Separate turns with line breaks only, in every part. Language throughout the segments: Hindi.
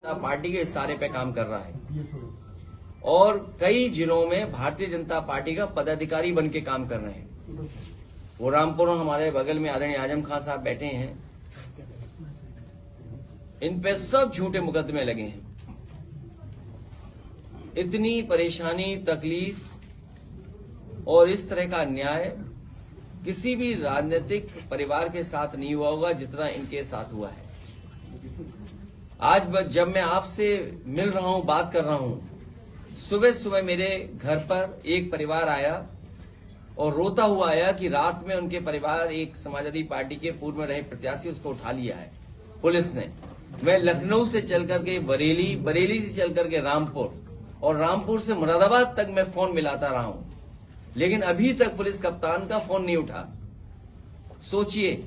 पार्टी के इशारे पे काम कर रहा है और कई जिलों में भारतीय जनता पार्टी का पदाधिकारी बन के काम कर रहे हैं। वो रामपुर हमारे बगल में आदरणीय आजम खान साहब बैठे हैं, इन पे सब झूठे मुकदमे लगे हैं। इतनी परेशानी, तकलीफ और इस तरह का अन्याय किसी भी राजनीतिक परिवार के साथ नहीं हुआ होगा जितना इनके साथ हुआ है। आज जब मैं आपसे मिल रहा हूं, बात कर रहा हूं, सुबह सुबह मेरे घर पर एक परिवार आया और रोता हुआ आया कि रात में उनके परिवार एक समाजवादी पार्टी के पूर्व में रहे प्रत्याशी उसको उठा लिया है पुलिस ने। मैं लखनऊ से चल करके बरेली, बरेली से चल करके रामपुर और रामपुर से मुरादाबाद तक मैं फोन मिलाता रहा हूं, लेकिन अभी तक पुलिस कप्तान का फोन नहीं उठा। सोचिए,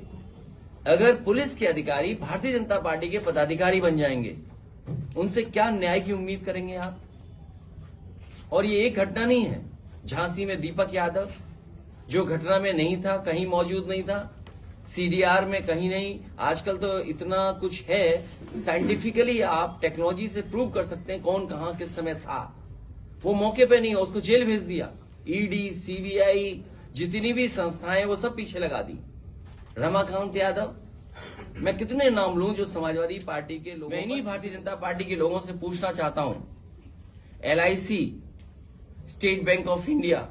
अगर पुलिस के अधिकारी भारतीय जनता पार्टी के पदाधिकारी बन जाएंगे, उनसे क्या न्याय की उम्मीद करेंगे आप? और ये एक घटना नहीं है। झांसी में दीपक यादव जो घटना में नहीं था, कहीं मौजूद नहीं था, सीडीआर में कहीं नहीं। आजकल तो इतना कुछ है, साइंटिफिकली आप टेक्नोलॉजी से प्रूव कर सकते हैं कौन कहां किस समय था। वो मौके पे नहीं है, उसको जेल भेज दिया। ईडी, सीबीआई, जितनी भी संस्थाएं वो सब पीछे लगा दी। रमाकांत यादव, मैं कितने नाम लूं जो समाजवादी पार्टी के लोग। मैं इन्हीं भारतीय जनता पार्टी के लोगों से पूछना चाहता हूं, LIC, state bank of India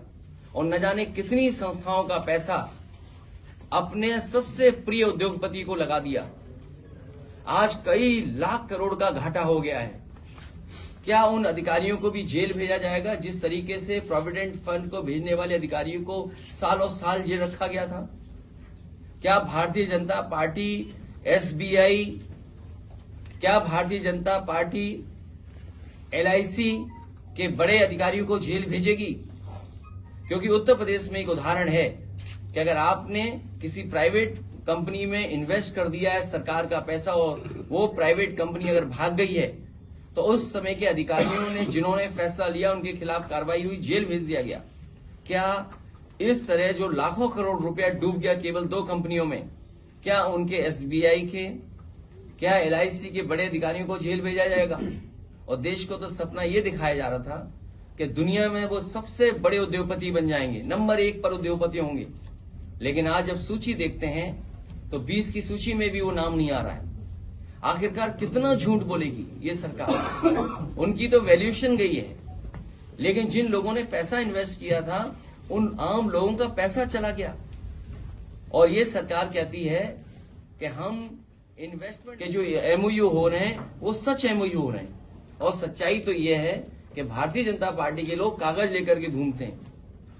और न जाने कितनी संस्थाओं का पैसा अपने सबसे प्रिय उद्योगपति को लगा दिया। आज कई लाख करोड़ का घाटा हो गया है। क्या उन अधिकारियों को भी जेल भेजा जाएगा जिस तरीके से प्रोविडेंट फंड को भेजने वाले अधिकारियों को सालों साल जेल रखा गया था? क्या भारतीय जनता पार्टी SBI, क्या भारतीय जनता पार्टी LIC के बड़े अधिकारियों को जेल भेजेगी? क्योंकि उत्तर प्रदेश में एक उदाहरण है कि अगर आपने किसी प्राइवेट कंपनी में इन्वेस्ट कर दिया है सरकार का पैसा और वो प्राइवेट कंपनी अगर भाग गई है, तो उस समय के अधिकारियों ने जिन्होंने फैसला लिया उनके खिलाफ कार्रवाई हुई, जेल भेज दिया गया। क्या इस तरह जो लाखों करोड़ रुपया डूब गया केवल 2 कंपनियों में, क्या उनके SBI के, क्या LIC के बड़े अधिकारियों को जेल भेजा जाएगा? और देश को तो सपना ये दिखाया जा रहा था कि दुनिया में वो सबसे बड़े उद्योगपति बन जाएंगे, नंबर 1 पर उद्योगपति होंगे। लेकिन आज जब सूची देखते हैं तो 20 की सूची में भी वो नाम नहीं आ रहा है। आखिरकार कितना झूठ बोलेगी ये सरकार? उनकी तो वैल्यूएशन गई है, लेकिन जिन लोगों ने पैसा इन्वेस्ट किया था उन आम लोगों का पैसा चला गया। और ये सरकार कहती है कि हम इन्वेस्टमेंट के जो MOU हो रहे हैं वो सच MOU हो रहे हैं, और सच्चाई तो ये है कि भारतीय जनता पार्टी के लोग कागज लेकर के घूमते हैं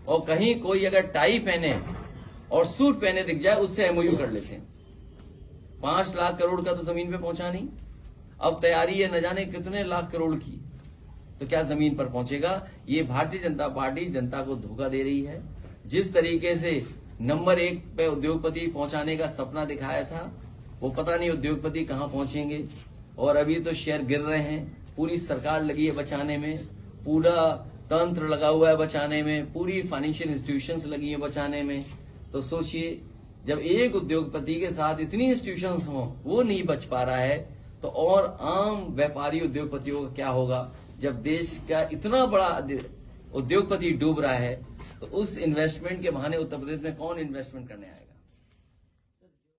और कहीं कोई अगर टाई पहने और सूट पहने दिख जाए उससे MOU कर लेते हैं। 5 लाख करोड़ का तो जमीन पे पहुंचा नहीं, अब तैयारी है न जाने कितने लाख करोड़ की, तो क्या जमीन पर पहुंचेगा? ये भारतीय जनता पार्टी जनता को धोखा दे रही है। जिस तरीके से नंबर 1 पे उद्योगपति पहुंचाने का सपना दिखाया था, वो पता नहीं उद्योगपति कहां पहुंचेंगे। और अभी तो शेयर गिर रहे हैं, पूरी सरकार लगी है बचाने में, पूरा तंत्र लगा हुआ है बचाने में, पूरी फाइनेंशियल इंस्टीट्यूशंस लगी है बचाने में। तो सोचिए, जब एक उद्योगपति के साथ इतनी इंस्टीट्यूशंस हों वो नहीं बच पा रहा है, तो और आम व्यापारी उद्योगपतियों का क्या होगा? जब देश का इतना बड़ा उद्योगपति डूब रहा है, तो उस इन्वेस्टमेंट के बहाने उत्तर प्रदेश में कौन इन्वेस्टमेंट करने आएगा?